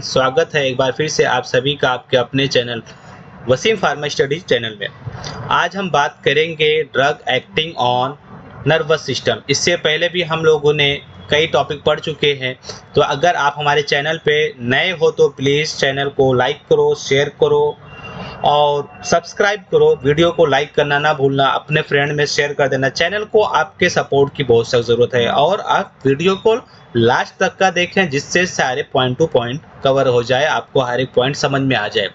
स्वागत है एक बार फिर से आप सभी का आपके अपने channel Wasim pharma studies channel में। आज हम बात करेंगे drug acting on nervous system. इससे पहले भी हम लोगों ने कई टॉपिक पढ़ चुके हैं, तो अगर आप हमारे चैनल पे नए हो तो प्लीज़ चैनल को लाइक करो, शेयर करो और सब्सक्राइब करो। वीडियो को लाइक करना ना भूलना, अपने फ्रेंड में शेयर कर देना। चैनल को आपके सपोर्ट की बहुत सख्त ज़रूरत है और आप वीडियो को लास्ट तक का देखें, जिससे सारे पॉइंट टू पॉइंट कवर हो जाए, आपको हर एक पॉइंट समझ में आ जाए।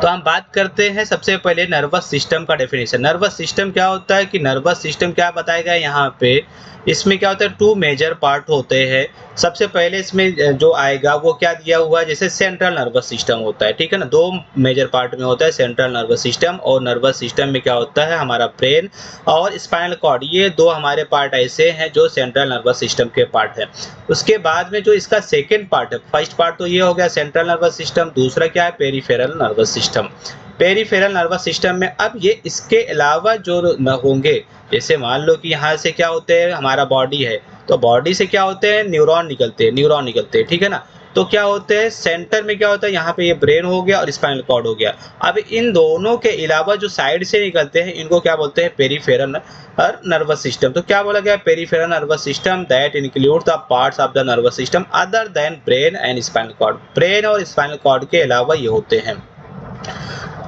तो हम बात करते हैं सबसे पहले नर्वस सिस्टम का डेफिनेशन। नर्वस सिस्टम क्या होता है कि नर्वस सिस्टम क्या बताया गया है यहाँ पे, इसमें क्या होता है, टू मेजर पार्ट होते हैं। सबसे पहले इसमें जो आएगा वो क्या दिया हुआ है, जैसे सेंट्रल नर्वस सिस्टम होता है, ठीक है ना। दो मेजर पार्ट में होता है सेंट्रल नर्वस सिस्टम, और नर्वस सिस्टम में क्या होता है हमारा ब्रेन और स्पाइनल कॉर्ड, ये दो हमारे पार्ट ऐसे हैं जो सेंट्रल नर्वस सिस्टम के पार्ट है। उसके बाद में जो इसका सेकेंड पार्ट है, फर्स्ट पार्ट तो ये हो गया सेंट्रल नर्वस सिस्टम, दूसरा क्या है peripheral nervous system. Peripheral nervous system में अब ये इसके अलावा जो होंगे, जैसे मान लो कि यहाँ से क्या होते हैं, हमारा बॉडी है तो बॉडी से क्या होते हैं, न्यूरॉन निकलते हैं, ठीक है ना। तो क्या होते हैं सेंटर में, क्या होता है यहाँ पे ये ब्रेन हो गया और स्पाइनल कॉर्ड हो गया। अब इन दोनों के अलावा जो साइड से निकलते हैं इनको क्या बोलते हैं, पेरिफेरल नर्वस सिस्टम। तो क्या बोला गया, peripheral nervous system that include the parts of the nervous system other than brain and spinal cord. Brain और स्पाइनल कॉर्ड के अलावा ये होते हैं।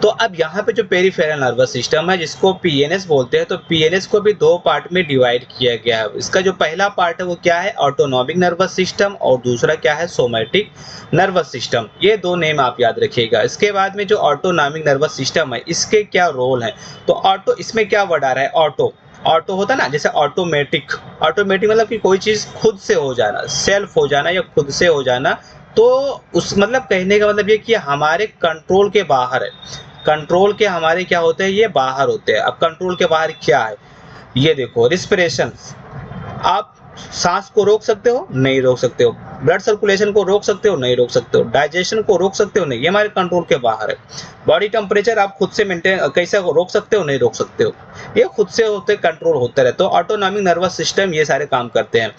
तो अब यहाँ पे जो पेरिफेरल नर्वस सिस्टम है जिसको पीएनएस बोलते हैं, तो पीएनएस को भी दो पार्ट में डिवाइड किया गया है। इसका जो पहला पार्ट है वो क्या है, ऑटोनॉमिक नर्वस सिस्टम, और दूसरा क्या है, सोमैटिक नर्वस सिस्टम। ये दो नेम आप याद रखिएगा। इसके बाद में जो ऑटोनॉमिक नर्वस सिस्टम है इसके क्या रोल है, तो ऑटो, इसमें क्या वर्ड आ रहा है, ऑटो। ऑटो होता ना, जैसे ऑटोमेटिक, ऑटोमेटिक मतलब कि कोई चीज खुद से हो जाना, सेल्फ हो जाना या खुद से हो जाना। तो उस मतलब कहने का मतलब ये कि हमारे कंट्रोल के बाहर है, कंट्रोल के हमारे क्या होते हैं, ये बाहर होते हैं। अब कंट्रोल के बाहर क्या है, ये देखो, रिस्पिरेशन, आप सांस को रोक सकते हो, नहीं रोक सकते हो। ब्लड सर्कुलेशन को रोक सकते हो, नहीं रोक सकते हो। डाइजेशन को रोक सकते हो, नहीं, ये हमारे कंट्रोल के बाहर है। बॉडी टेम्परेचर आप खुद से मेंटेन कैसे रोक सकते हो, नहीं रोक सकते हो, ये खुद से होते कंट्रोल होते रहते। तो ऑटोनॉमिक नर्वस सिस्टम ये सारे काम करते हैं।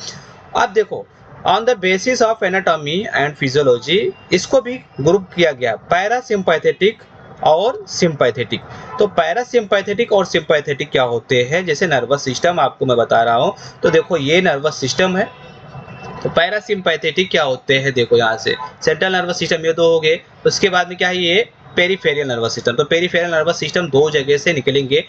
अब देखो, on the basis of anatomy and physiology इसको भी ग्रुप किया गया, पैरासिम्पैथेटिक और सिंपैथेटिक। तो पैरासिम्पैथेटिक और सिंपैथेटिक क्या होते हैं, जैसे नर्वस सिस्टम आपको मैं बता रहा हूँ। तो देखो ये नर्वस सिस्टम है, तो पैरासिम्पैथेटिक क्या होते हैं, देखो यहाँ से सेंट्रल नर्वस सिस्टम ये दो हो गए। उसके बाद में क्या है, ये पेरिफेरल नर्वस सिस्टम। तो पेरिफेरल नर्वस सिस्टम दो जगह से निकलेंगे।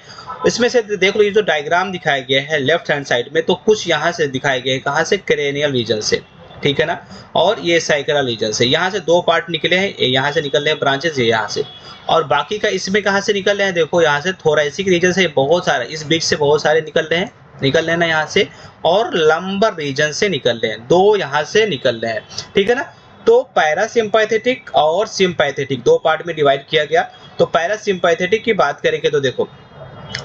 इसमें से देख लो, ये जो डायग्राम दिखाया गया है लेफ्ट हैंड साइड में, तो कुछ यहाँ से दिखाए गए हैं, कहाँ से, क्रेनियल रीजन से, ठीक है ना। और ये साइक्रल रीजन से, यहाँ से दो पार्ट निकले हैं, यहाँ से निकल रहे हैं ब्रांचेस, ये यहाँ से। और बाकी का इसमें कहाँ से निकल रहे हैं, देखो यहाँ से थोरैसिक रीजन से बहुत सारा, इस बीच से बहुत सारे निकल रहे हैं ना यहाँ से, और लंबर रीजन से निकल रहे हैं, दो यहाँ से निकल रहे हैं, ठीक है ना। तो पैरासिम्पैथेटिक और सिम्पैथेटिक दो पार्ट में डिवाइड किया गया। तो पैरासिम्पैथेटिक की बात करेंगे तो देखो,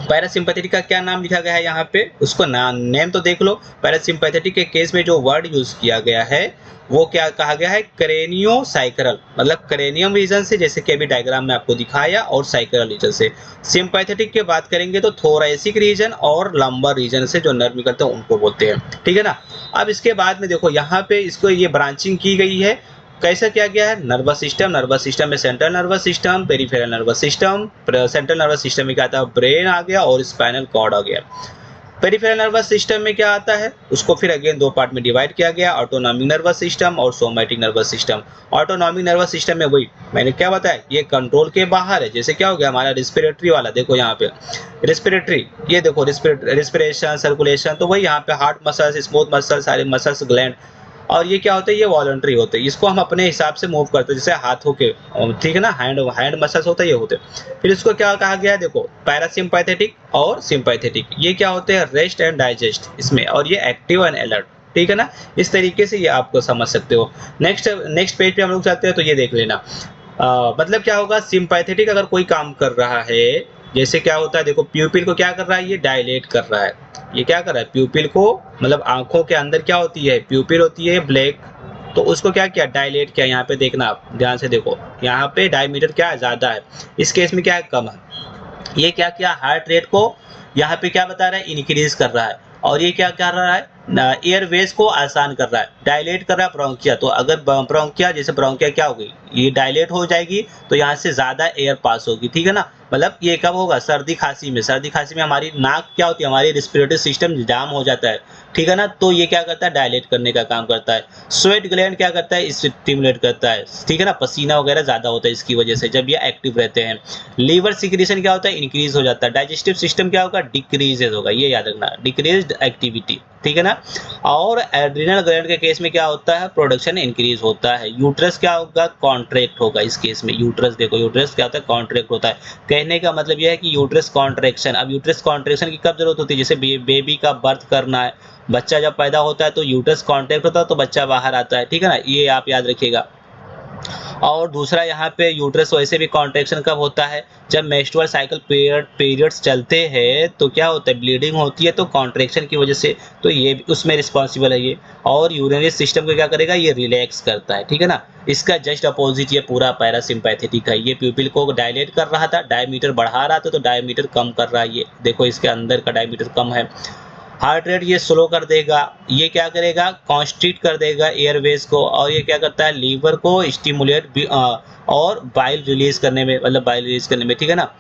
पैरासिम्पैथेटिक का क्या नाम लिखा गया है यहाँ पे, उसको नेम तो देख लो। पैरासिम्पैथेटिक के केस में जो वर्ड यूज किया गया है वो क्या कहा गया है, क्रेनियो साइक्रल, मतलब क्रेनियम रीजन से, जैसे कि अभी डायग्राम में आपको दिखाया, और साइक्रल रीजन से। सिम्पैथेटिक की बात करेंगे तो थोरैसिक रीजन और लंबर रीजन से जो नर्व निकलते हैं उनको बोलते हैं, ठीक है ना। अब इसके बाद में देखो यहाँ पे इसको ये ब्रांचिंग की गई है, कैसा किया गया है, नर्वस सिस्टम में central nervous system, peripheral nervous system. Central nervous system में क्या आता है, ब्रेन आ गया और स्पाइनल कॉर्ड आ गया। पेरिफेरल नर्वस सिस्टम में क्या आता है, उसको फिर अगेन दो पार्ट में डिवाइड किया गया, ऑटोनॉमिक नर्वस सिस्टम और somatic nervous system. Autonomic nervous system में वही मैंने क्या बताया, ये कंट्रोल के बाहर है। जैसे क्या हो गया हमारा रिस्पिरेटरी वाला, देखो यहाँ पे रिस्पिरेटरी, ये देखो रिस्पिरेशन, सर्कुलेशन, तो वही यहाँ पे हार्ट मसल्स, स्मूथ मसल्स, सारे मसल्स, ग्लैंड। और ये क्या होता है, ये वॉलंटरी होते हैं, इसको हम अपने हिसाब से मूव करते हैं, जैसे हाथों के, ठीक है ना, हैंड मसल्स होता है, ये होते हैं। फिर इसको क्या कहा गया है, देखो पैरासिम्पैथेटिक और सिम्पैथेटिक, ये क्या होते हैं, रेस्ट एंड डाइजेस्ट इसमें, और ये एक्टिव एंड अलर्ट, ठीक है ना। इस तरीके से ये आपको समझ सकते हो। नेक्स्ट पेज पे हम लोग चलते हैं, तो ये देख लेना। मतलब क्या होगा, सिम्पैथेटिक अगर कोई काम कर रहा है, जैसे क्या होता है, देखो प्यूपिल को क्या कर रहा है, ये डायलेट कर रहा है, ये क्या कर रहा है, प्यूपिल को, मतलब आंखों के अंदर क्या होती है, प्यूपिल होती है ब्लैक, तो उसको क्या किया, डायलेट किया। यहाँ पे देखना, आप ध्यान से देखो, यहाँ पे डायमीटर क्या है, ज्यादा है, इस केस में क्या है, कम है। ये क्या किया, हार्ट रेट को यहाँ पे क्या बता रहा है, इंक्रीज कर रहा है, और ये क्या कर रहा है, एयरवेज को आसान कर रहा है, डायलेट कर रहा है ब्रोंकिया। तो अगर ब्रोंकिया, जैसे ब्रोंकिया क्या होगी, ये डायलेट हो जाएगी तो यहाँ से ज़्यादा एयर पास होगी, ठीक है ना। मतलब ये कब होगा, सर्दी खांसी में। सर्दी खांसी में हमारी नाक क्या होती है, हमारी रिस्पिरेटरी सिस्टम जाम हो जाता है, ठीक है ना। तो ये क्या करता है, डायलेट करने का काम करता है। स्वेट ग्लैंड क्या करता है, स्टिमुलेट करता है, ठीक है ना। पसीना वगैरह ज़्यादा होता है इसकी वजह से जब ये एक्टिव रहते हैं। लीवर सिक्रीशन क्या होता है, इंक्रीज हो जाता है। डाइजेस्टिव सिस्टम क्या होगा, डिक्रीजेज होगा, ये याद रखना, डिक्रीज एक्टिविटी, ठीक है ना। और एड्रिनल ग्लैंड के केस में क्या होता है, प्रोडक्शन इंक्रीज होता है। यूट्रस क्या होगा, कॉन्ट्रैक्ट होगा इस केस में। यूट्रस देखो, यूट्रस क्या होता है, कॉन्ट्रैक्ट होता है। कहने का मतलब यह है कि यूट्रस कॉन्ट्रैक्शन। अब यूट्रस कॉन्ट्रैक्शन की कब जरूरत होती है, जैसे बेबी का बर्थ करना है, बच्चा जब पैदा होता है तो यूट्रस कॉन्ट्रैक्ट होता है तो बच्चा बाहर आता है, ठीक है ना, ये आप याद रखिएगा। और दूसरा यहाँ पे यूट्रस वैसे भी कॉन्ट्रैक्शन कब होता है, जब मेंस्ट्रुअल साइकिल पीरियड्स चलते हैं तो क्या होता है, ब्लीडिंग होती है, तो कॉन्ट्रैक्शन की वजह से, तो ये उसमें रिस्पॉन्सिबल है ये। और यूरिनरी सिस्टम को क्या करेगा, ये रिलैक्स करता है, ठीक है ना। इसका जस्ट अपोजिट ये पूरा पैरासिम्पैथेटिक है। ये प्यूपिल को डायलेट कर रहा था, डायमीटर बढ़ा रहा था, तो डायमीटर कम कर रहा है। ये देखो इसके अंदर का डायमीटर कम है। हार्ट रेट ये स्लो कर देगा। ये क्या करेगा, कॉन्स्ट्रिक्ट कर देगा एयरवेज को। और ये क्या करता है, लीवर को स्टिमुलेट और बाइल रिलीज करने में, मतलब बाइल रिलीज करने में, ठीक है ना।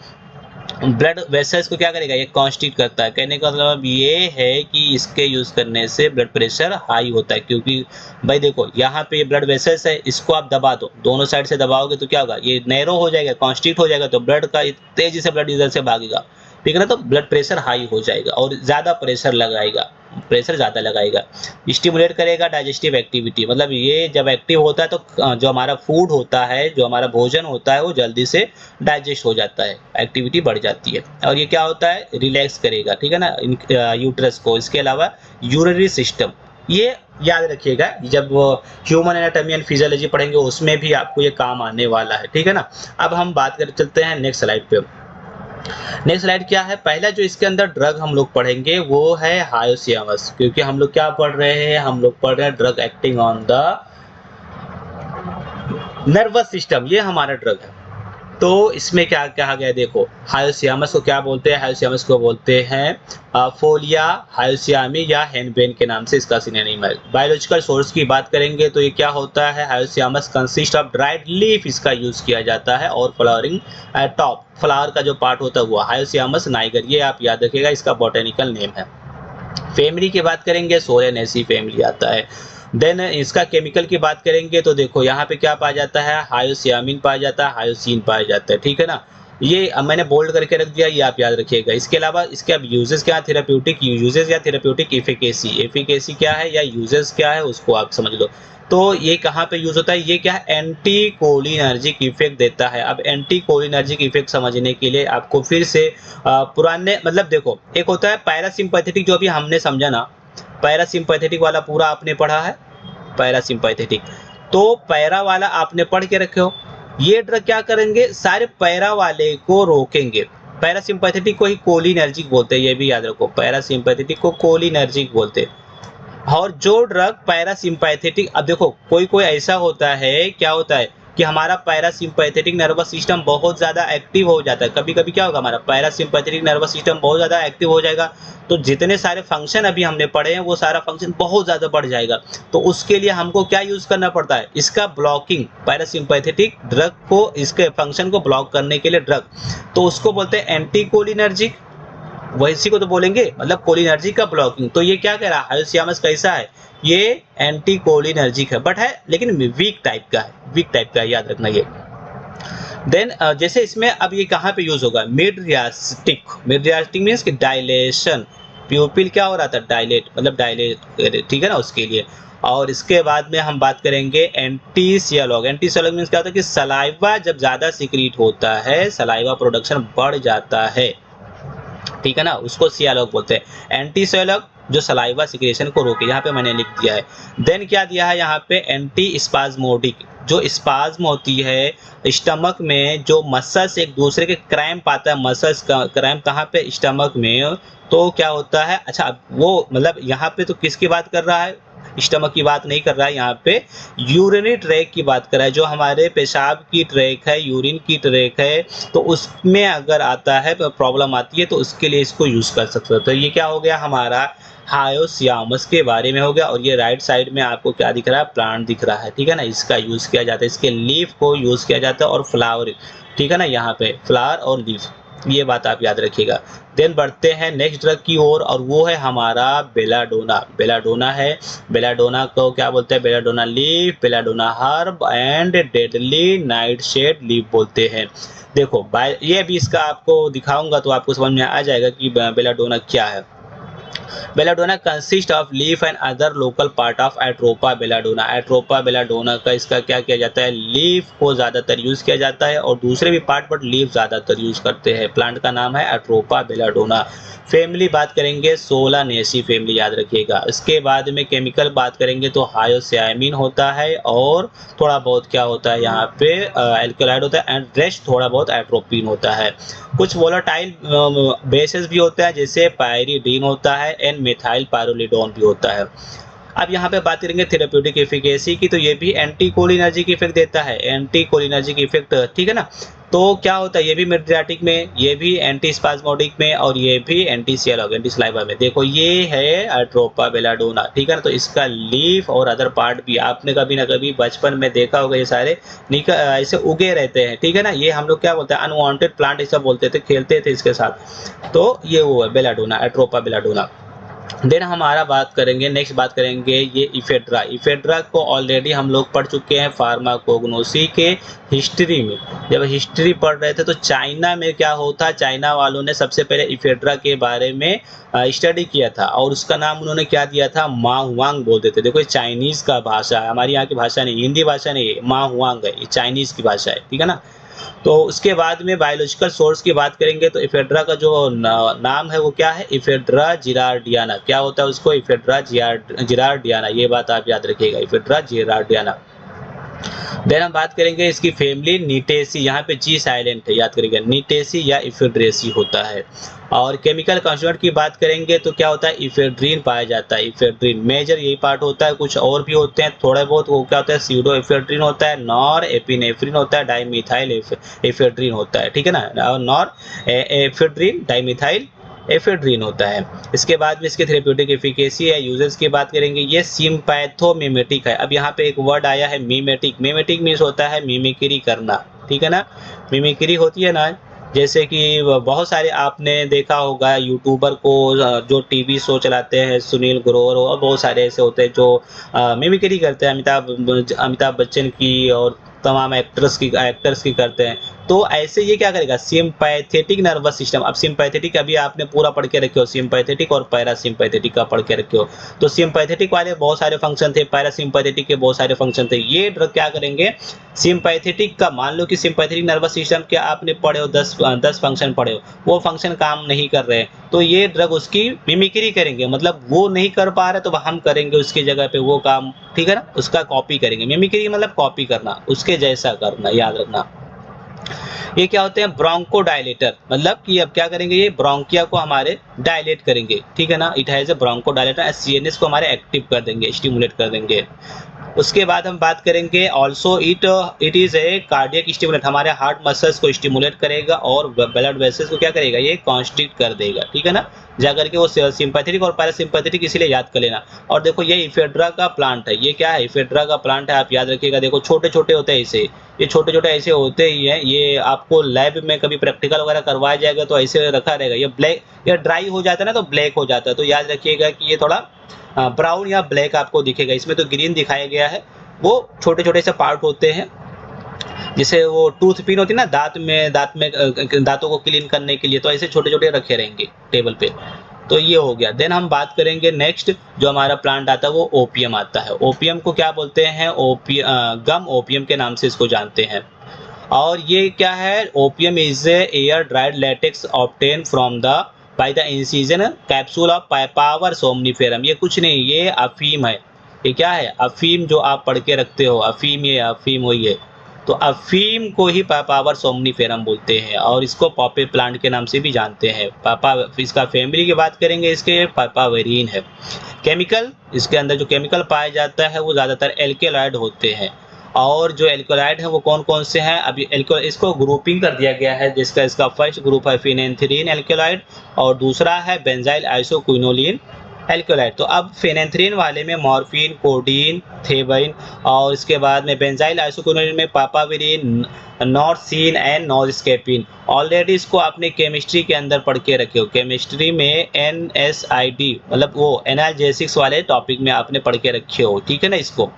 ब्लड वेसल्स को क्या करेगा, ये कॉन्स्ट्रिक्ट करता है। कहने का मतलब ये है कि इसके यूज करने से ब्लड प्रेशर हाई होता है, क्योंकि भाई देखो यहाँ पे ये ब्लड वेसल्स है, इसको आप दबा दो, दोनों साइड से दबाओगे तो क्या होगा, ये नैरो हो जाएगा, कॉन्स्ट्रिक्ट हो जाएगा, तो ब्लड का तेजी से ब्लड इधर से भागेगा, ठीक है ना। तो ब्लड प्रेशर हाई हो जाएगा और ज़्यादा प्रेशर लगाएगा, प्रेशर ज़्यादा लगाएगा। स्टिमुलेट करेगा डाइजेस्टिव एक्टिविटी, मतलब ये जब एक्टिव होता है तो जो हमारा फूड होता है, जो हमारा भोजन होता है, वो जल्दी से डाइजेस्ट हो जाता है, एक्टिविटी बढ़ जाती है। और ये क्या होता है, रिलैक्स करेगा, ठीक है ना, यूट्रस को। इसके अलावा यूरिनरी सिस्टम, ये याद रखिएगा, जब ह्यूमन एनाटॉमी एंड फिजियोलॉजी पढ़ेंगे उसमें भी आपको ये काम आने वाला है, ठीक है ना। अब हम बात कर चलते हैं नेक्स्ट स्लाइड पे। नेक्स्ट स्लाइड क्या है, पहला जो इसके अंदर ड्रग हम लोग पढ़ेंगे वो है हायोसियामस, क्योंकि हम लोग क्या पढ़ रहे हैं, हम लोग पढ़ रहे हैं drug acting on the nervous system, ये हमारा ड्रग है। तो इसमें क्या कहा गया, देखो हायोसियामस को क्या बोलते हैं, हायोसियामस को बोलते हैं फोलिया हायोसियामी या हेनबेन के नाम से इसका सिनोनिम है। बायोलॉजिकल सोर्स की बात करेंगे तो ये क्या होता है, हायोसियामस कंसिस्ट ऑफ ड्राइड लीफ, इसका यूज किया जाता है, और फ्लावरिंग टॉप, फ्लावर का जो पार्ट होता है वो हायोसियामस नाइगर, ये आप याद रखिएगा, इसका बॉटेनिकल नेम है। फैमिली की बात करेंगे, सोलेनेसी फैमिली आता है। देन इसका केमिकल की बात करेंगे तो देखो यहाँ पे क्या पाया जाता है, हायोसियामिन पाया जाता है, हायोसिन पाया जाता है, ठीक है ना। ये अब मैंने बोल्ड करके रख दिया, ये आप याद रखिएगा। इसके अलावा इसके अब यूजेस क्या है, थेराप्यूटिक यूजेस या थेराप्यूटिक इफिकेसी, एफिकेसी क्या है या यूजेस क्या है उसको आप समझ लो। तो ये कहाँ पे यूज होता है, ये क्या है, एंटी कोलिनर्जिक इफेक्ट देता है। अब एंटी कोलिनर्जिक इफेक्ट समझने के लिए आपको फिर से पुराने, मतलब देखो एक होता है पैरासिम्पैथेटिक, जो अभी हमने समझा ना, पैरासिम्पैथेटिक वाला पूरा आपने पढ़ा है, पैरासिम्पैथेटिक, तो पैरा वाला आपने पढ़ के रखे हो। ये ड्रग क्या करेंगे, सारे पैरा वाले को रोकेंगे। पैरासिम्पैथेटिक को ही कोलिनर्जिक बोलते हैं, ये भी याद रखो, पैरासिम्पैथेटिक को कोलिनर्जिक बोलते हैं। और जो ड्रग पैरासिम्पैथेटिक, अब देखो कोई कोई ऐसा होता है, क्या होता है कि हमारा पैरासिम्पैथेटिक नर्वस सिस्टम बहुत ज़्यादा एक्टिव हो जाता है। कभी कभी क्या होगा, हमारा पैरासिम्पैथेटिक नर्वस सिस्टम बहुत ज़्यादा एक्टिव हो जाएगा, तो जितने सारे फंक्शन अभी हमने पढ़े हैं वो सारा फंक्शन बहुत ज़्यादा बढ़ जाएगा। तो उसके लिए हमको क्या यूज़ करना पड़ता है, इसका ब्लॉकिंग, पैरासिम्पैथेटिक ड्रग को, इसके फंक्शन को ब्लॉक करने के लिए ड्रग, तो उसको बोलते हैं एंटी कोलिनर्जिक, वैसी को तो बोलेंगे, मतलब कोलिनर्जिक का ब्लॉकिंग। तो ये क्या कह रहा है, हायोसियामस कैसा है, ये एंटी कोलिनर्जिक है, बट है लेकिन वीक टाइप का है, वीक टाइप का है, याद रखना ये। देन जैसे इसमें अब ये कहाँ पे यूज होगा, मिड रियास्टिक मीन्स कि डायलेशन, प्यूपिल क्या हो रहा था, डायलेट, मतलब डायलेट, ठीक है ना, उसके लिए। और इसके बाद में हम बात करेंगे एंटीसियालॉग। एंटीसियालॉग मीन्स क्या होता है कि सलाइवा जब ज्यादा सिक्रीट होता है, सलाइवा प्रोडक्शन बढ़ जाता है, ठीक है ना, उसको सियालॉग बोलते हैं। एंटीसियालॉग जो सलाइवा सिक्रेशन को रोके, यहाँ पे मैंने लिख दिया है। देन क्या दिया है यहाँ पे, एंटी स्पाज्मोडिक, जो स्पाज्म होती है स्टमक में, जो मसल्स एक दूसरे के क्रैम्प आता है, मसल्स का क्रैम्प कहाँ पे, स्टमक में, तो क्या होता है, अच्छा वो मतलब यहाँ पे तो किसकी बात कर रहा है, स्टमक की बात नहीं कर रहा है, यहाँ पे यूरिनरी ट्रैक की बात कर रहा है, जो हमारे पेशाब की ट्रैक है, यूरिन की ट्रैक है, तो उसमें अगर आता है तो प्रॉब्लम आती है, तो उसके लिए इसको यूज कर सकते हो। तो ये क्या हो गया हमारा हायोसियामस के बारे में हो गया। और ये राइट साइड में आपको क्या दिख रहा है, प्लांट दिख रहा है, ठीक है ना, इसका यूज़ किया जाता है, इसके लीफ को यूज़ किया जाता है और फ्लावर, ठीक है ना, यहाँ पे फ्लावर और लीफ, ये बात आप याद रखिएगा। देन बढ़ते हैं नेक्स्ट ड्रग की ओर और वो है हमारा बेलाडोना। बेलाडोना है, बेलाडोना को क्या बोलते हैं, belladonna leaf, belladonna herb and deadly nightshade leaf बोलते हैं। देखो ये भी इसका आपको दिखाऊंगा तो आपको समझ में आ जाएगा कि बेलाडोना क्या है। Belladonna consist of leaf and other local part of Atropa belladonna. Atropa belladonna का इसका क्या किया जाता है, लीफ को ज़्यादातर यूज़ किया जाता है और दूसरे भी पार्ट बट लीफ ज़्यादातर यूज़ करते हैं। प्लांट का नाम है एट्रोपा बेलाडोना। फैमिली बात करेंगे सोलानेसी फैमिली, याद रखिएगा। इसके बाद में केमिकल बात करेंगे तो हायोसियामिन होता है और थोड़ा बहुत क्या होता है यहाँ पे एल्कलॉइड होता है एंड रेस्ट थोड़ा बहुत एट्रोपिन होता है। कुछ वोलाटाइल बेसेस भी होते हैं जैसे पायरिडीन होता है एंड मिथाइल पायरोलिडोन भी होता है। अब यहाँ पे बात करेंगे थेरेप्यूटिक एफिकेसी की, तो ये भी एंटी कोलिनर्जिक इफेक्ट देता है, एंटी कोलिनर्जिक इफेक्ट, ठीक है ना। तो क्या होता है, ये भी मिड्रियाटिक में, ये भी एंटी स्पाज्मोडिक में और ये भी एंटी सियालॉग एंटी सलाइवा में। देखो ये है एट्रोपा बेलाडोना, ठीक है ना। तो इसका लीफ और अदर पार्ट भी आपने कभी ना कभी बचपन में देखा होगा, ये सारे ऐसे उगे रहते हैं, ठीक है ना। ये हम लोग क्या बोलते हैं, अनवांटेड प्लांट ऐसा बोलते थे, खेलते थे इसके साथ। तो ये वो है बेलाडोना, एट्रोपा बेलाडोना। देन हमारा बात करेंगे, नेक्स्ट बात करेंगे ये इफेड्रा। इफेड्रा को ऑलरेडी हम लोग पढ़ चुके हैं फार्माकोग्नोसी के हिस्ट्री में। जब हिस्ट्री पढ़ रहे थे तो चाइना में क्या होता, चाइना वालों ने सबसे पहले इफेड्रा के बारे में स्टडी किया था और उसका नाम उन्होंने क्या दिया था, माहुआंग बोलते थे। देखो ये चाइनीज़ का भाषा है, हमारी यहाँ की भाषा नहीं, हिंदी भाषा नहीं है, माहुआंग है, ये चाइनीज़ की भाषा है, ठीक है ना। तो उसके बाद में बायोलॉजिकल सोर्स की बात करेंगे तो इफेड्रा का जो नाम है वो क्या है, इफेड्रा जिरार्डियाना। क्या होता है उसको, इफेड्रा जिरार्डियाना, ये बात आप याद रखिएगा, इफेड्रा जिरार्डियाना। देन हम बात करेंगे इसकी फैमिली नीटेसी, यहाँ पे जी साइलेंट है, याद करिएगा, नीटेसी या इफेड्रेसी होता है। और केमिकल कंस्टिट्यूएंट की बात करेंगे तो क्या होता है, इफेड्रीन पाया जाता है। इफेड्रीन मेजर यही पार्ट होता है, कुछ और भी होते हैं थोड़े बहुत, वो क्या होता है, सीडो इफेड्रीन होता है, नॉर एपिनेफ्रिन होता है, डाइमिथाइल इफेड्रीन होता है, ठीक है ना, और नॉर एफेड्रीन डाइमिथाइल एफेड्रीन होता है। इसके बाद में इसके थेरेप्यूटिक एफिकेसी या यूजेस की बात करेंगे, ये सिम्पैथोमिमेटिक है। अब यहाँ पे एक वर्ड आया है मिमेटिक। मिमेटिक मीन्स होता है मिमिक्री करना, ठीक है ना। मिमिक्री होती है ना, जैसे कि बहुत सारे आपने देखा होगा यूट्यूबर को जो टीवी शो चलाते हैं, सुनील ग्रोवर और बहुत सारे ऐसे होते हैं जो मिमिक्री करते हैं अमिताभ बच्चन की और तमाम एक्टर्स की करते हैं। तो ऐसे ये क्या करेगा, सिम्पैथेटिक नर्वस सिस्टम। अब सिम्पैथेटिक अभी आपने पूरा पढ़ के रखे हो, सिम्पैथेटिक और पैरासिम्पैथेटिक का पढ़ के रखे हो। तो सिम्पैथेटिक वाले बहुत सारे फंक्शन थे, पैरासिम्पैथेटिक के बहुत सारे फंक्शन थे। ये ड्रग क्या करेंगे, सिम्पैथेटिक का, मान लो कि सिम्पैथेटिक नर्वस सिस्टम के आपने पढ़े हो 10 फंक्शन पढ़े हो, वो फंक्शन काम नहीं कर रहे, तो ये ड्रग उसकी मिमिक्री करेंगे, मतलब वो नहीं कर पा रहे तो हम करेंगे उसकी जगह पे वो काम, ठीक है ना, उसका कॉपी करेंगे। मिमिक्री मतलब कॉपी करना, उसके जैसा करना, याद रखना। ये क्या होते हैं, ब्रोंको डायलेटर, मतलब कि अब क्या करेंगे, ये ब्रोंकिया को हमारे डायलेट करेंगे, ठीक है ना। It has a bronchodilator, CNS को हमारे एक्टिव कर देंगे, स्टिमुलेट कर देंगे। उसके बाद हम बात करेंगे also it is a cardiac stimulate, हमारे हार्ट मसल्स को स्टिमुलेट करेगा और ब्लड वेसल्स को क्या करेगा, ये कॉन्स्ट्रिक्ट कर देगा, ठीक है ना। जाकर के वो सिंपैथेटिक और पैरासिम्पैथेटिक इसीलिए याद कर लेना। और देखो ये इफेड्रा का प्लांट है, ये क्या है, इफेड्रा का प्लांट है, आप याद रखिएगा। देखो छोटे छोटे होते हैं ऐसे, ये छोटे छोटे ऐसे होते ही हैं। ये आपको लैब में कभी प्रैक्टिकल वगैरह करवाया जाएगा तो ऐसे रखा रहेगा। ये ब्लैक, ये ड्राई हो जाता है ना तो ब्लैक हो जाता है, तो याद रखिएगा कि ये थोड़ा ब्राउन या ब्लैक आपको दिखेगा। इसमें तो ग्रीन दिखाया गया है। वो छोटे छोटे से पार्ट होते हैं, जैसे वो टूथ पिन होती है ना, दांतों को क्लीन करने के लिए, तो ऐसे छोटे छोटे रखे रहेंगे टेबल पे। तो ये हो गया। देन हम बात करेंगे नेक्स्ट जो हमारा प्लांट आता है वो ओपियम आता है। ओपियम को क्या बोलते हैं, गम ओपियम के नाम से इसको जानते हैं। और ये क्या है, opium is air dried latex obtain from the by the incision capsule of papaver सोमनिफेरम। ये कुछ नहीं, ये अफीम है। ये क्या है, अफीम, जो आप पढ़ के रखते हो अफीम, ये अफीम हुई है। तो अफीम को ही पापावर सोमनिफेरम बोलते हैं और इसको पॉपी प्लांट के नाम से भी जानते हैं। पापा, इसका फैमिली की बात करेंगे, इसके पापावेरिन है। केमिकल, इसके अंदर जो केमिकल पाया जाता है वो ज़्यादातर एल्केलॉइड होते हैं। और जो एल्कोलाइड है वो कौन कौन से हैं, अभी इसको ग्रुपिंग कर दिया गया है, जिसका इसका फर्स्ट ग्रुप है फिनेंथ्रीन एल्कोलाइड और दूसरा है बेंजाइल आइसोक्विनोलिन एल्कोलाइड। तो अब फेनेंथ्रीन वाले में मॉर्फिन, कोडीन, थेबाइन और इसके बाद में बेंजाइल आइसोक्विनोलिन में पापाविरिन, नॉर्सिन एंड नॉरस्केपिन। ऑलरेडी इसको आपने केमिस्ट्री के अंदर पढ़ के रखे हो, केमिस्ट्री में NSAID मतलब वो एनाल्जेसिक्स वाले टॉपिक में आपने पढ़ के रखे हो, ठीक है ना इसको।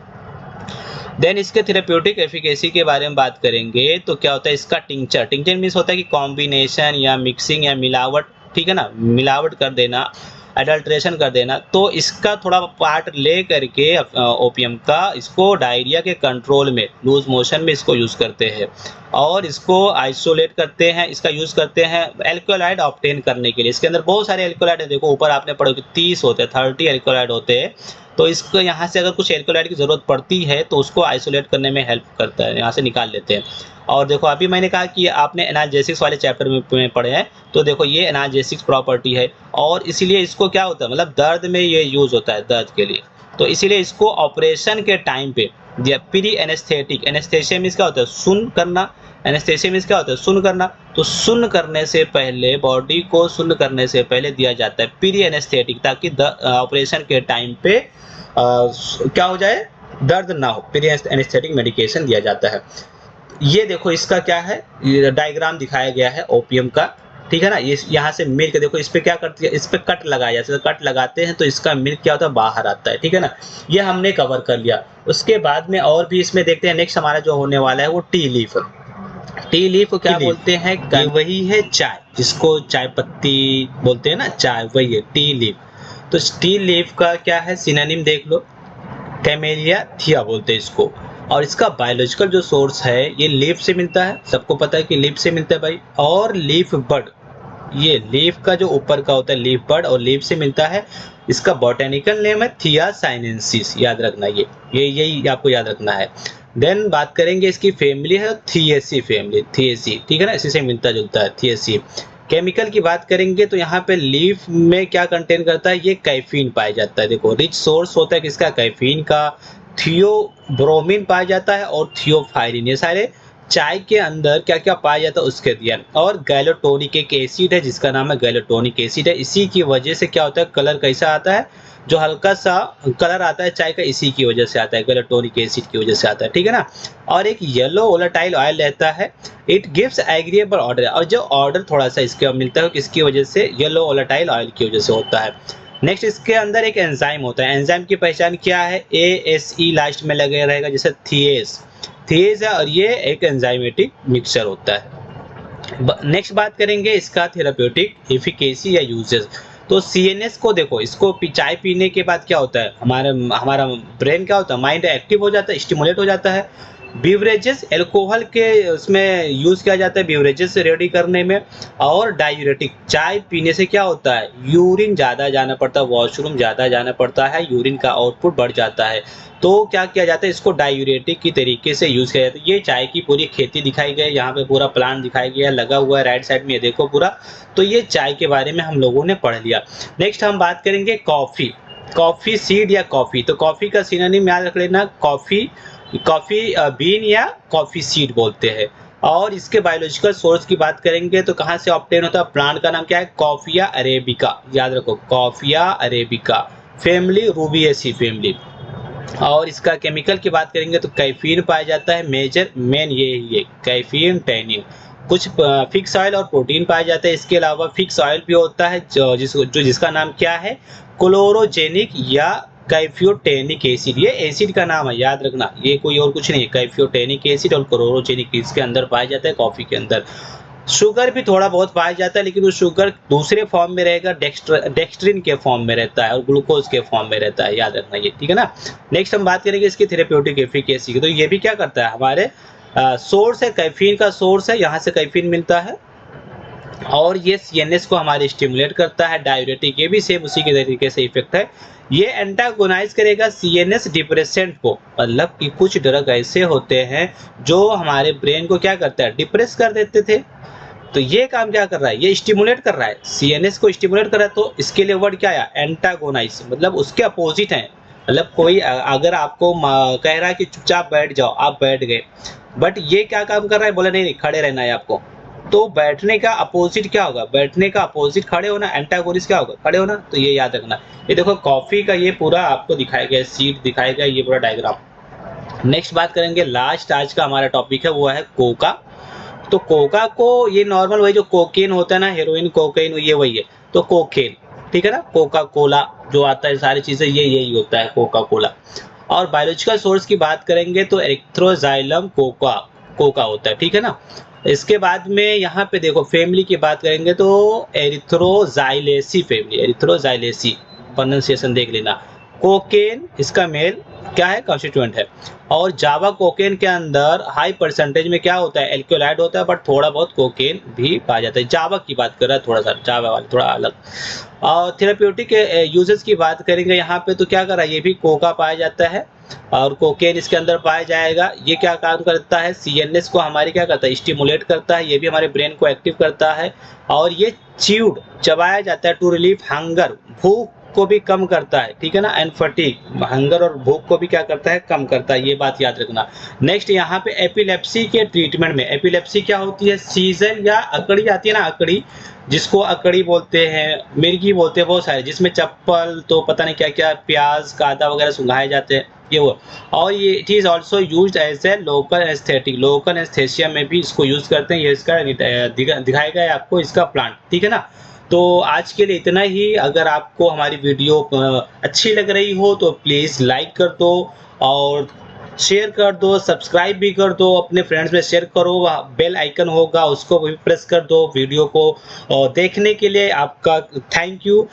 देन इसके थेरेप्यूटिक एफिकेसी के बारे में बात करेंगे तो क्या होता है इसका टिंचर। टिंचर मीन्स होता है कि कॉम्बिनेशन या मिक्सिंग या मिलावट, ठीक है ना, मिलावट कर देना, अडल्ट्रेशन कर देना। तो इसका थोड़ा पार्ट ले करके ओपियम का इसको डायरिया के कंट्रोल में, लूज मोशन में इसको यूज़ करते हैं और इसको आइसोलेट करते हैं। इसका यूज़ करते हैं एल्कोलाइड ऑब्टेन करने के लिए। इसके अंदर बहुत सारे एल्कोलाइड है, देखो ऊपर आपने पढ़ा कि 30 होते हैं, 30 एल्कोलाइड होते हैं। तो इसको यहाँ से अगर कुछ एल्कोलाइड की ज़रूरत पड़ती है तो उसको आइसोलेट करने में हेल्प करता है, यहाँ से निकाल लेते हैं। और देखो अभी मैंने कहा कि आपने एनाल्जेसिक्स वाले चैप्टर में पढ़े हैं, तो देखो ये एनाल्जेसिक्स प्रॉपर्टी है और इसीलिए इसको क्या होता है, मतलब दर्द में ये यूज़ होता है, दर्द के लिए। तो इसीलिए इसको ऑपरेशन के टाइम पे प्री एनेस्थेटिक, एनेस्थेसिया मीन्स क्या होता है, सुन करना, एनेस्थेसिया मीन्स क्या होता है, सुन करना। तो सुन करने से पहले, बॉडी को सुन करने से पहले दिया जाता है प्री एनेस्थेटिक, ताकि ऑपरेशन के टाइम पे क्या हो जाए, दर्द ना हो, प्री एनेस्थेटिक मेडिकेशन दिया जाता है। ये देखो इसका क्या है, ये डायग्राम दिखाया गया है ओपियम का, ठीक है ना। ये यहाँ से मिल्क देखो, इस पे क्या करती है, इस पे कट लगाया जाता है, कट लगाते हैं तो इसका मिल्क क्या होता है, बाहर आता है, ठीक है ना। ये हमने कवर कर लिया। उसके बाद में और भी इसमें देखते हैं, नेक्स्ट हमारा जो होने वाला है वो टी लीफ। टी लीफ को क्या बोलते हैं, ये वही है चाय, जिसको चाय पत्ती बोलते हैं ना, चाय वही है टी लीफ। तो टी लीफ का क्या है सिनोनिम देख लो, कैमेलिया थिया बोलते हैं इसको। और इसका बायोलॉजिकल जो सोर्स है ये लीफ से मिलता है, सबको पता है कि लीफ से मिलता है भाई। और लीफ बड, ये लीफ का जो ऊपर का होता है लीफ बड, और लीफ से मिलता है। इसका बॉटेनिकल नेम है थिया साइनेंसिस, याद रखना ये यही आपको याद रखना है। देन बात करेंगे इसकी फैमिली है थिएसी फैमिली, थिएसी, ठीक है ना, इसी से मिलता जुलता है थिएसी। केमिकल की बात करेंगे तो यहाँ पे लीफ में क्या कंटेन करता है, ये कैफीन पाया जाता है। देखो रिच सोर्स होता है किसका, कैफीन का। थियोब्रोमीन पाया जाता है और थियोफाइलिन, ये सारे चाय के अंदर क्या क्या पाया जाता है उसके दिया। और गैलोटोनिक एक एसिड है जिसका नाम है गैलोटोनिक एसिड है। इसी की वजह से क्या होता है, कलर कैसा आता है, जो हल्का सा कलर आता है चाय का, इसी की वजह से आता है, गैलोटोनिक एसिड की वजह से आता है, ठीक है ना। और एक येलो वोलेटाइल ऑयल रहता है, इट गिव्स एग्रीएबल ऑर्डर, और जो ऑर्डर थोड़ा सा इसके मिलता है किसकी वजह से, येलो वोलेटाइल ऑयल की वजह से होता है। नेक्स्ट इसके अंदर एक एंजाइम होता है, एंजाइम की पहचान क्या है, ASE लास्ट में लगे रहेगा, जैसे थिएज, थिएज है, और ये एक एंजाइमेटिक मिक्सचर होता है। नेक्स्ट बात करेंगे इसका थेराप्यूटिक एफिकेसी या यूजेस। तो CNS को देखो, इसको चाय पीने के बाद क्या होता है, हमारा ब्रेन क्या होता है, माइंड एक्टिव हो जाता है, स्टिमुलेट हो जाता है। बीवरेजेस, एल्कोहल के उसमें यूज़ किया जाता है बीवरेजेस रेडी करने में। और डायूरेटिक, चाय पीने से क्या होता है, यूरिन ज़्यादा जाना पड़ता है, वॉशरूम ज़्यादा जाना पड़ता है, यूरिन का आउटपुट बढ़ जाता है। तो क्या किया जाता है, इसको डायूरेटिक की तरीके से यूज़ किया जाता है। ये चाय की पूरी खेती दिखाई गई, यहाँ पे पूरा प्लांट दिखाया गया, लगा हुआ है राइट साइड में, ये देखो पूरा। तो ये चाय के बारे में हम लोगों ने पढ़ लिया। नेक्स्ट हम बात करेंगे कॉफ़ी, कॉफ़ी सीड या कॉफ़ी। तो कॉफ़ी का सिनोनिम याद रख लेना, कॉफ़ी बीन या कॉफ़ी सीड बोलते हैं। और इसके बायोलॉजिकल सोर्स की बात करेंगे तो कहाँ से ऑब्टेन होता है, प्लांट का नाम क्या है, कॉफिया अरेबिका, याद रखो coffea arabica, family Rubiaceae family. और इसका केमिकल की बात करेंगे तो कैफीन पाया जाता है, मेन ये ही है कैफीन, टैनिन। कुछ फिक्स ऑयल और प्रोटीन पाया जाता है। इसके अलावा फिक्स ऑयल भी होता है जिसका नाम क्या है, क्लोरोजेनिक या कैफ्योटेनिक एसिड, ये एसिड का नाम है, याद रखना, ये कोई और कुछ नहीं है, कैफ्योटेनिक एसिड और क्लोरोजेनिक इसके अंदर पाया जाता है कॉफी के अंदर। शुगर भी थोड़ा बहुत पाया जाता है, लेकिन वो शुगर दूसरे फॉर्म में रहेगा, डेक्स्ट्रिन के फॉर्म में रहता है और ग्लूकोज के फॉर्म में रहता है, याद रखना ये, ठीक है ना। नेक्स्ट हम बात करेंगे इसकी थेरेप्यूटिक एफिकेसी की। तो ये भी क्या करता है, हमारे सोर्स है, कैफीन का सोर्स है, यहाँ से कैफीन मिलता है। और ये CNS को हमारे स्टिमुलेट करता है, डायूरेटिक, ये भी सेम उसी के तरीके से इफेक्ट है। ये एंटागोनाइज करेगा CNS डिप्रेसेंट को, मतलब कि कुछ ड्रग ऐसे होते हैं जो हमारे ब्रेन को क्या करता है, डिप्रेस कर देते थे। तो ये काम क्या कर रहा है, ये स्टिमुलेट कर रहा है, CNS को स्टिमुलेट कर रहा है। तो इसके लिए वर्ड क्या आया, एंटागोनाइज, मतलब उसके अपोजिट है। मतलब कोई अगर आपको कह रहा है कि चुपचाप बैठ जाओ, आप बैठ गए, बट ये क्या काम कर रहा है, बोला नहीं नहीं खड़े रहना है आपको, तो बैठने का अपोजिट क्या होगा, बैठने का अपोजिट खड़े होना, एंटागोनिस्ट क्या होगा, खड़े होना। तो ये याद रखना। ये देखो कॉफी का ये पूरा आपको दिखाया गया, सीट दिखाया गया, ये पूरा डायग्राम। नेक्स्ट बात करेंगे, लास्ट आज का हमारा टॉपिक है वो है कोका। तो कोका को ये नॉर्मल वही जो कोकेन होता है ना, हेरोइन कोकेन ये वही है, तो कोकेन, ठीक है ना। कोका कोला जो आता है सारी चीजें ये यही होता है कोका कोला। और बायोलॉजिकल सोर्स की बात करेंगे तो एरिथ्रोजाइलम कोका कोका होता है, ठीक है ना। इसके बाद में यहाँ पे देखो फैमिली की बात करेंगे तो एरिथ्रोजाइलेसी फैमिली, एरिथ्रोजाइलेसी प्रोनाउंसिएशन देख लेना। कोकेन इसका मेल क्या है, कॉन्स्टिट्यूएंट है। और जावा कोकेन के अंदर हाई परसेंटेज में क्या होता है, एल्कोलाइड होता है, बट थोड़ा बहुत कोकेन भी पाया जाता है। जावा की बात कर रहा है, थोड़ा सा जावा वाला थोड़ा अलग। और थेरेप्यूटिक यूजेस की बात करेंगे यहाँ पे तो क्या कर रहा है, ये भी कोका पाया जाता है और कोकेन इसके अंदर पाया जाएगा। ये क्या काम करता है, सीएनएस को हमारी क्या करता है, स्टिमुलेट करता है, ये भी हमारे ब्रेन को एक्टिव करता है। और ये च्यूड चबाया जाता है टू रिलीव हंगर, भूख को भी कम करता है, ठीक है ना। एंड फटीग, हंगर और भूख को भी क्या करता है, कम करता है, ये बात याद रखना। नेक्स्ट यहाँ पे एपिलेप्सी के ट्रीटमेंट में, एपिलेप्सी क्या होती है, सीजन या अकड़ी आती है ना, अकड़ी, जिसको अकड़ी बोलते हैं, मिर्गी बोलते हैं, बहुत सारे, जिसमें चप्पल तो पता नहीं क्या क्या प्याज कादा वगैरह सुंघाए जाते हैं, ये वो। और ये it is also use as a local aesthetic, local anaesthesia में भी इसको यूज करते हैं। ये इसका दिखाएगा है आपको इसका प्लांट, ठीक है ना। तो आज के लिए इतना ही। अगर आपको हमारी वीडियो अच्छी लग रही हो तो प्लीज़ लाइक कर दो और शेयर कर दो, सब्सक्राइब भी कर दो, अपने फ्रेंड्स में शेयर करो, बेल आइकन होगा उसको भी प्रेस कर दो। वीडियो को देखने के लिए आपका थैंक यू।